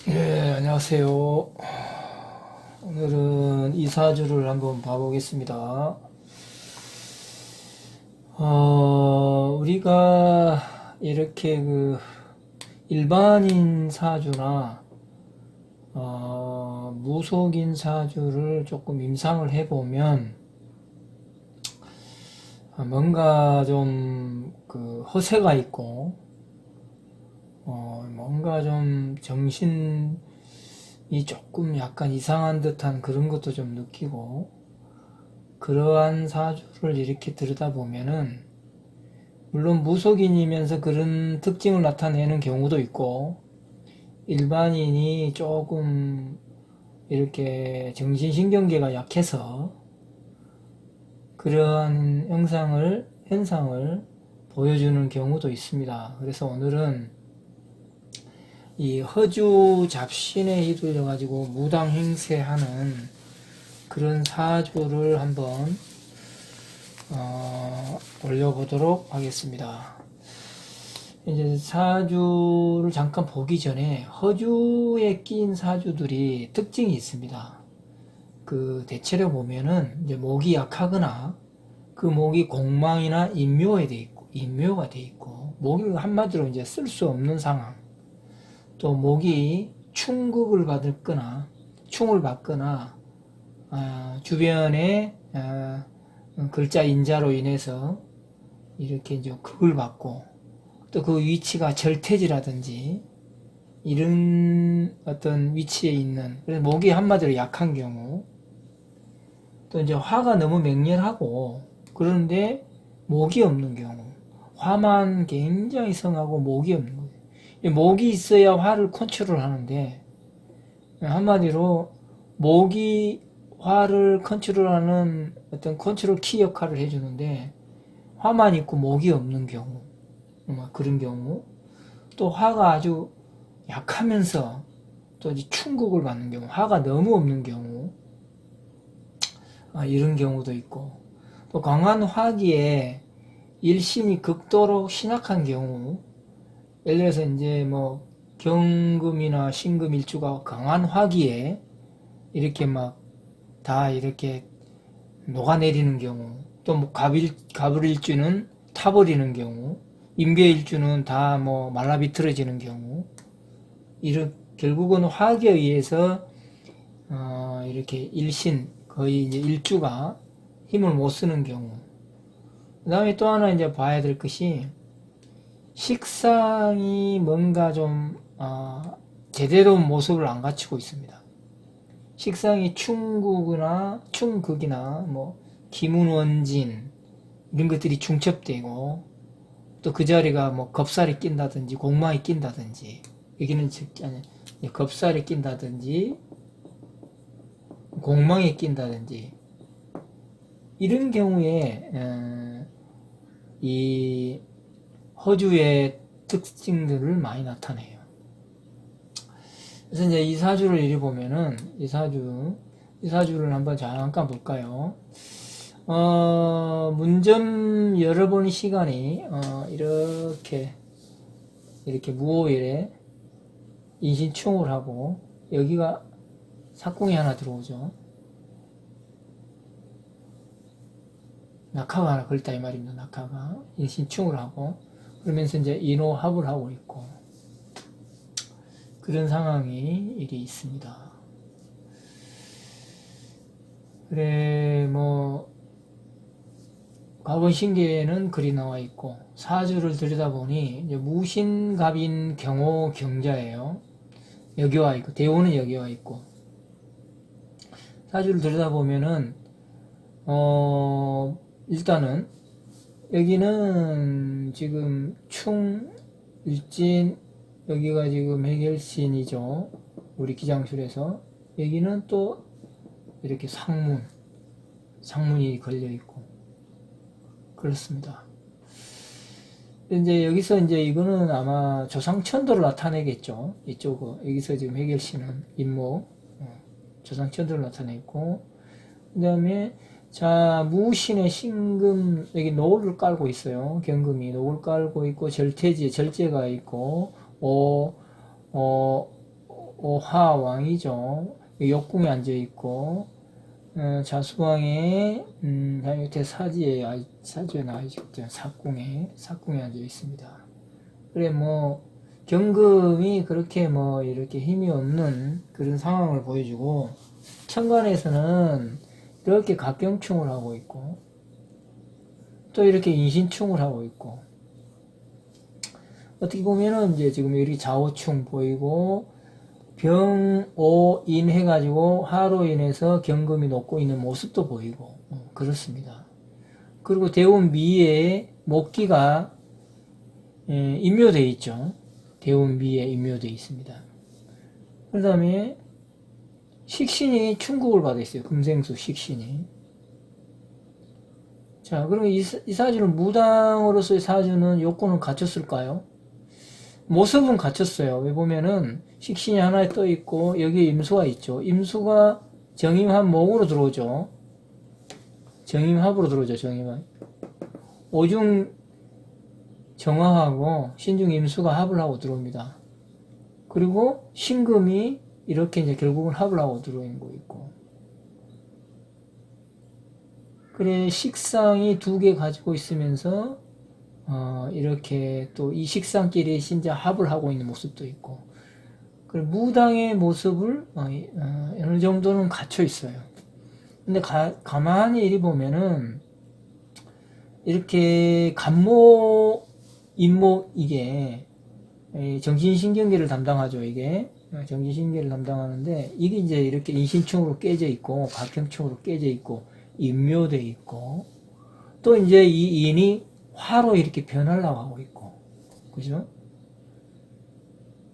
예, 안녕하세요. 오늘은 이사주를 한번 봐보겠습니다. 우리가 이렇게 일반인 사주나, 무속인 사주를 조금 임상을 해보면, 뭔가 좀 허세가 있고, 뭔가 좀 정신이 조금 약간 이상한 듯한 그런 것도 좀 느끼고, 그러한 사주를 이렇게 들여다보면은, 물론 무속인이면서 그런 특징을 나타내는 경우도 있고, 일반인이 조금 이렇게 정신신경계가 약해서 그러한 현상을 보여주는 경우도 있습니다. 그래서 오늘은 이 허주 잡신에 휘둘려 가지고 무당행세하는 그런 사주를 한번 올려보도록 하겠습니다. 이제 사주를 잠깐 보기 전에 허주에 끼인 사주들이 특징이 있습니다. 대체로 보면은 이제 목이 약하거나 그 목이 공망이나 인묘가 돼 있고, 목이 한마디로 이제 쓸 수 없는 상황. 또 목이 충극을 충을 받거나, 주변에, 글자 인자로 인해서 이렇게 이제 극을 받고, 또 그 위치가 절퇴지라든지 이런 어떤 위치에 있는, 그래서 목이 한마디로 약한 경우, 또 이제 화가 너무 맹렬하고 그런데 목이 없는 경우, 화만 굉장히 성하고 목이 없는 거예요. 목이 있어야 화를 컨트롤 하는데, 한마디로 목이 화를 컨트롤하는 어떤 컨트롤 키 역할을 해주는데, 화만 있고 목이 없는 경우, 그런 경우, 또 화가 아주 약하면서 또 이제 충격을 받는 경우, 화가 너무 없는 경우, 이런 경우도 있고, 또 강한 화기에 일신이 극도로 신약한 경우, 예를 들어서 이제 뭐 경금이나 신금 일주가 강한 화기에 이렇게 막 다 이렇게 녹아내리는 경우, 또 뭐 갑을일주는 타버리는 경우, 임계일주는 다 뭐 말라비틀어지는 경우, 결국은 화기에 의해서 이렇게 거의 이제 일주가 힘을 못 쓰는 경우. 그 다음에 또 하나 이제 봐야 될 것이, 식상이 뭔가 좀 제대로 모습을 안 갖추고 있습니다. 식상이 충극이나 뭐 기문원진 이런 것들이 중첩되고, 또 그 자리가 뭐 겁살이 낀다든지 공망이 낀다든지, 여기는 겁살이 낀다든지 공망이 낀다든지, 이런 경우에 이 허주의 특징들을 많이 나타내요. 그래서 이제 이 사주를 이리 보면은, 이 사주를 한번 잠깐 볼까요? 문점 열어보는 시간이, 이렇게 무오일에 인신충을 하고, 여기가 sak궁이 하나 들어오죠. 낙하가 하나 걸렸다 이 말입니다. 낙하가 인신충을 하고, 그러면서 이제 인호합을 하고 있고, 그런 상황이 일이 있습니다. 그래, 뭐 갑원신계에는 글이 나와 있고, 사주를 들여다보니 이제 무신갑인 경호 경자예요. 여기 와 있고, 대오는 여기 와 있고, 사주를 들여다보면은 일단은 여기는 지금 일진, 여기가 지금 해결신이죠. 우리 기장술에서. 여기는 또 이렇게 상문이 걸려 있고, 그렇습니다. 이제 여기서 이제 이거는 아마 조상천도를 나타내겠죠. 여기서 지금 해결신은 임목, 조상천도를 나타내고, 그 다음에 무신의 신금, 여기 노를 깔고 있어요. 경금이 노를 깔고 있고, 절제가 있고, 오화왕이죠. 역궁에 앉아있고, 자수왕의, 밑에 사주에 나와있죠. 사궁에 앉아있습니다. 그래, 경금이 그렇게 이렇게 힘이 없는 그런 상황을 보여주고, 천간에서는 이렇게 갑경충을 하고 있고, 또 이렇게 인신충을 하고 있고, 어떻게 보면은 이제 지금 여기 좌우충 보이고, 병오인 해가지고 화로 인해서 경금이 녹고 있는 모습도 보이고, 그렇습니다. 그리고 대운미에 목기가 임묘되어 있죠. 대운미에 임묘되어 있습니다. 그 다음에 식신이 충국을 받아 있어요. 금생수 식신이. 자, 그러면 이 사주는 무당으로서의 사주는 요건은 갖췄을까요? 모습은 갖췄어요. 왜 보면은 식신이 하나 떠 있고 여기에 임수가 있죠. 임수가 정임합 목으로 들어오죠. 정임합으로 들어오죠. 정임합. 오중 정화하고 신중 임수가 합을 하고 들어옵니다. 그리고 신금이 이렇게 이제 결국은 합을 하고 들어오는 거 있고. 그래, 식상이 두 개 가지고 있으면서 이렇게 또 이 식상끼리 진짜 합을 하고 있는 모습도 있고. 그래, 무당의 모습을 어느 정도는 갖춰 있어요. 근데 가만히 이리 보면은 이렇게 간목, 인목 이게 정신신경계를 담당하죠. 이게 정신신경계를 담당하는데 이게 이제 이렇게 인신충으로 깨져 있고 갑경충으로 깨져 있고 임묘돼 있고 또 이제 이 인이 화로 이렇게 변하려고 하고 있고 그죠?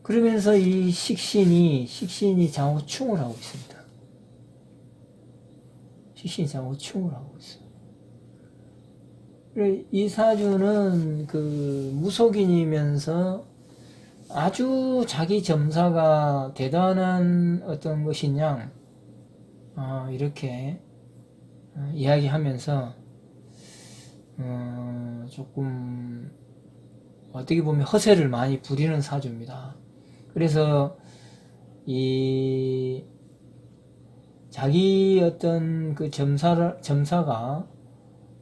그러면서 이 식신이 장호충을 하고 있습니다. 식신이 장호충을 하고 있어요. 이 사주는 그 무속인이면서 아주 자기 점사가 대단한 어떤 것이냐 이렇게 이야기하면서 조금 어떻게 보면 허세를 많이 부리는 사주입니다. 그래서 이 자기 어떤 그 점사가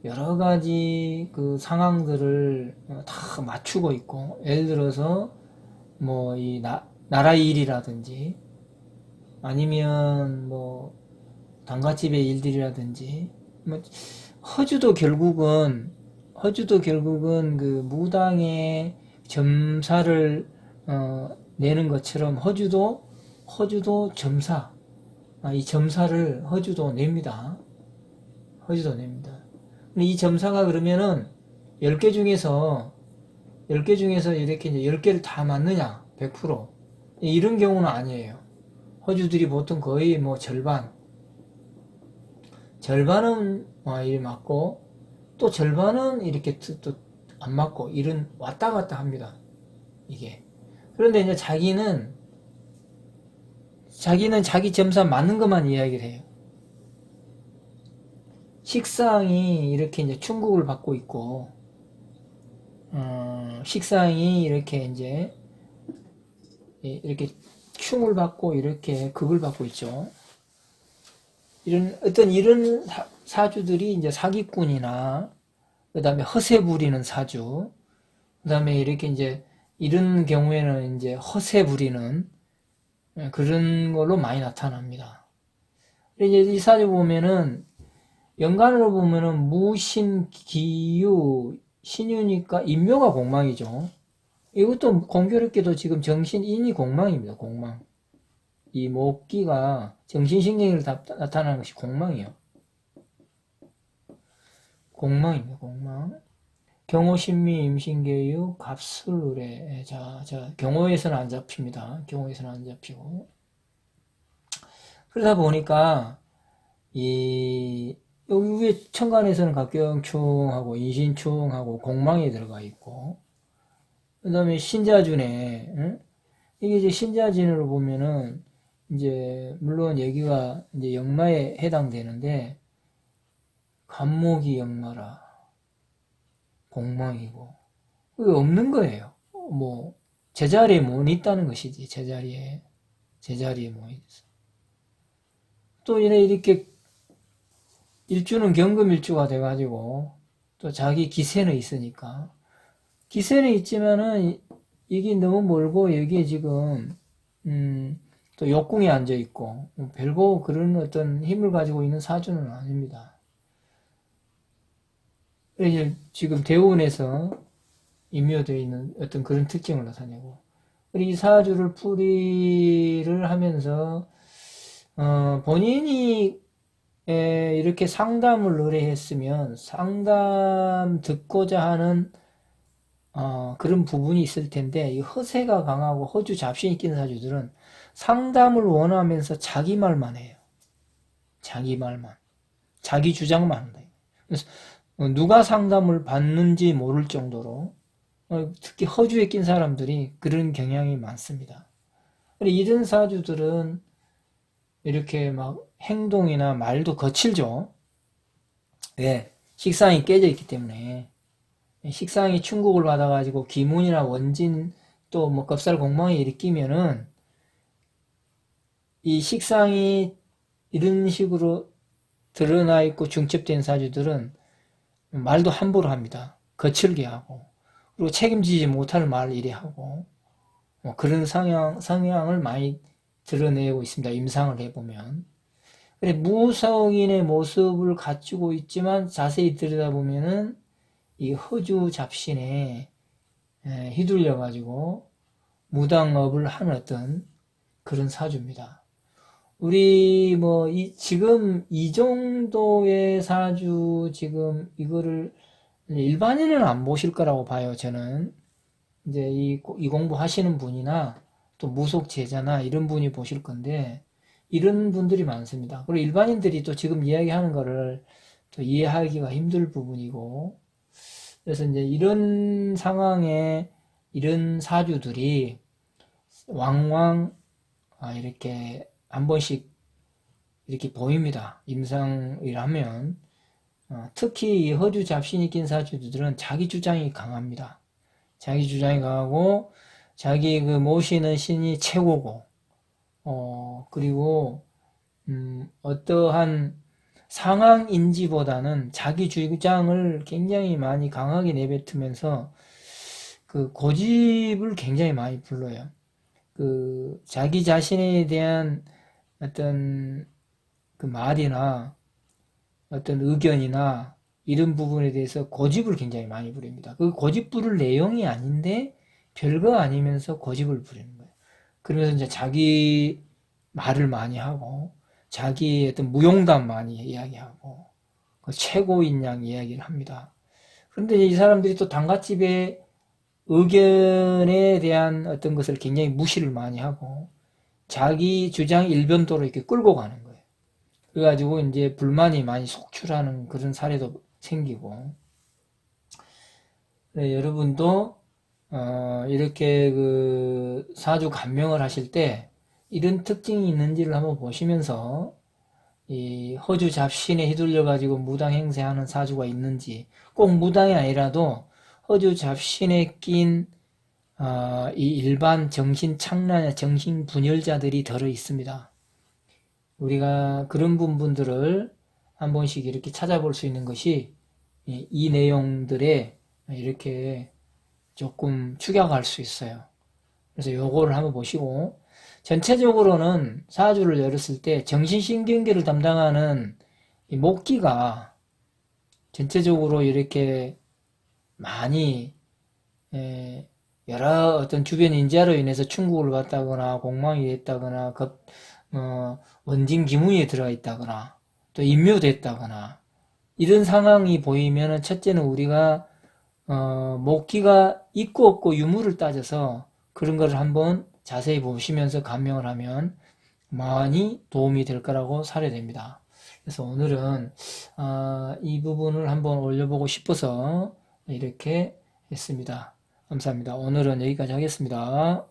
여러 가지 그 상황들을 다 맞추고 있고, 예를 들어서 이 나라의 일이라든지 아니면 단갓집의 일들이라든지 허주도 결국은 그 무당의 점사를 내는 것처럼 허주도 점사 이 점사를 허주도 냅니다. 근데 이 점사가 그러면은 10개 중에서 이렇게 이제 10개를 다 맞느냐? 100%. 이런 경우는 아니에요. 허주들이 보통 거의 절반은 이렇게 맞고 또 절반은 이렇게 또 안 맞고 이런 왔다 갔다 합니다. 이게. 그런데 이제 자기는 자기 점사 맞는 것만 이야기를 해요. 식상이 이렇게 이제 충국을 받고 있고, 식상이 이렇게 이제, 이렇게 충을 받고 이렇게 극을 받고 있죠. 이런 사주들이 이제 사기꾼이나, 그 다음에 허세 부리는 사주, 그 다음에 이렇게 이제, 이런 경우에는 이제 허세 부리는 그런 걸로 많이 나타납니다. 이제 이 사주 보면은, 연간으로 보면은 무신, 기유, 신유니까 인묘가 공망이죠. 이것도 공교롭게도 지금 정신인이 공망입니다. 공망. 이 목기가 정신신경을 나타나는 것이 공망이에요. 공망입니다. 공망. 경호신미, 임신계유, 갑술의뢰. 자, 경호에서는 안 잡힙니다. 경호에서는 안 잡히고. 그러다 보니까 여기 위에 천간에서는 갑경충하고 인신충하고 공망이 들어가 있고, 그 다음에 신자준에, 이게 이제 신자진으로 보면은, 이제, 물론 여기가 이제 역마에 해당되는데, 간목이 역마라, 공망이고, 그게 없는 거예요. 제자리에 못 있다는 것이지, 제자리에. 제자리에 모여있어. 또 이렇게 일주는 경금일주가 돼가지고 또 자기 기세는 있으니까 기세는 있지만은 이게 너무 멀고 여기에 지금 또 역궁에 앉아 있고 별거 그런 어떤 힘을 가지고 있는 사주는 아닙니다. 지금 대운에서 임묘되어 있는 어떤 그런 특징을 나타내고 이 사주를 풀이를 하면서 본인이 이렇게 상담을 의뢰했으면 상담 듣고자 하는 그런 부분이 있을 텐데 이 허세가 강하고 허주 잡신이 끼는 사주들은 상담을 원하면서 자기 말만 해요. 자기 말만. 자기 주장만 한다. 그래서 누가 상담을 받는지 모를 정도로 특히 허주에 낀 사람들이 그런 경향이 많습니다. 이런 사주들은 이렇게 막 행동이나 말도 거칠죠. 왜? 식상이 깨져 있기 때문에. 식상이 충국을 받아가지고 기문이나 원진 또 뭐 겁살 공망이 일으키면은 이 식상이 이런 식으로 드러나 있고 중첩된 사주들은 말도 함부로 합니다. 거칠게 하고 그리고 책임지지 못할 말을 이래 하고 뭐 그런 성향을 많이 드러내고 있습니다. 임상을 해보면. 무성인의 모습을 갖추고 있지만 자세히 들여다보면은 이 허주 잡신에 휘둘려 가지고 무당업을 하는 어떤 그런 사주입니다. 우리 뭐 지금 이 정도의 사주 지금 이거를 일반인은 안 보실 거라고 봐요. 저는 이제 이 공부 하시는 분이나 또 무속 제자나 이런 분이 보실 건데 이런 분들이 많습니다. 그리고 일반인들이 또 지금 이야기하는 거를 또 이해하기가 힘들 부분이고 그래서 이제 이런 상황에 이런 사주들이 왕왕 이렇게 한 번씩 이렇게 보입니다. 임상을 하면 특히 허주 잡신이 낀 사주들은 자기 주장이 강합니다. 자기 주장이 강하고 자기 그 모시는 신이 최고고 그리고 어떠한 상황 인지보다는 자기 주장을 굉장히 많이 강하게 내뱉으면서 그 고집을 굉장히 많이 불러요. 그 자기 자신에 대한 어떤 그 말이나 어떤 의견이나 이런 부분에 대해서 고집을 굉장히 많이 부립니다. 그 고집 부를 내용이 아닌데 별거 아니면서 고집을 부리는 거예요. 그러면서 이제 자기 말을 많이 하고 자기의 어떤 무용담 많이 이야기하고 그 최고인 양 이야기를 합니다. 그런데 이 사람들이 또 단갓집의 의견에 대한 어떤 것을 굉장히 무시를 많이 하고 자기 주장 일변도로 이렇게 끌고 가는 거예요. 그래가지고 이제 불만이 많이 속출하는 그런 사례도 생기고 네, 여러분도 이렇게 그 사주 감명을 하실 때 이런 특징이 있는지를 한번 보시면서 이 허주 잡신에 휘둘려 가지고 무당 행세하는 사주가 있는지 꼭 무당이 아니라도 허주 잡신에 낀 이 일반 정신 착란의 정신 분열자들이 들어 있습니다. 우리가 그런 부분들을 한 번씩 이렇게 찾아볼 수 있는 것이 이 내용들에 이렇게 조금 추격할 수 있어요. 그래서 요거를 한번 보시고 전체적으로는 사주를 열었을 때 정신신경계를 담당하는 이 목기가 전체적으로 이렇게 많이 여러 어떤 주변 인자로 인해서 충국을 받다거나 공망이 됐다거나 원진 기문에 들어가 있다거나 또 임묘됐다거나 이런 상황이 보이면 첫째는 우리가 목기가 있고 없고 유무를 따져서 그런 걸 한번 자세히 보시면서 감명을 하면 많이 도움이 될 거라고 사례됩니다. 그래서 오늘은 이 부분을 한번 올려보고 싶어서 이렇게 했습니다. 감사합니다. 오늘은 여기까지 하겠습니다.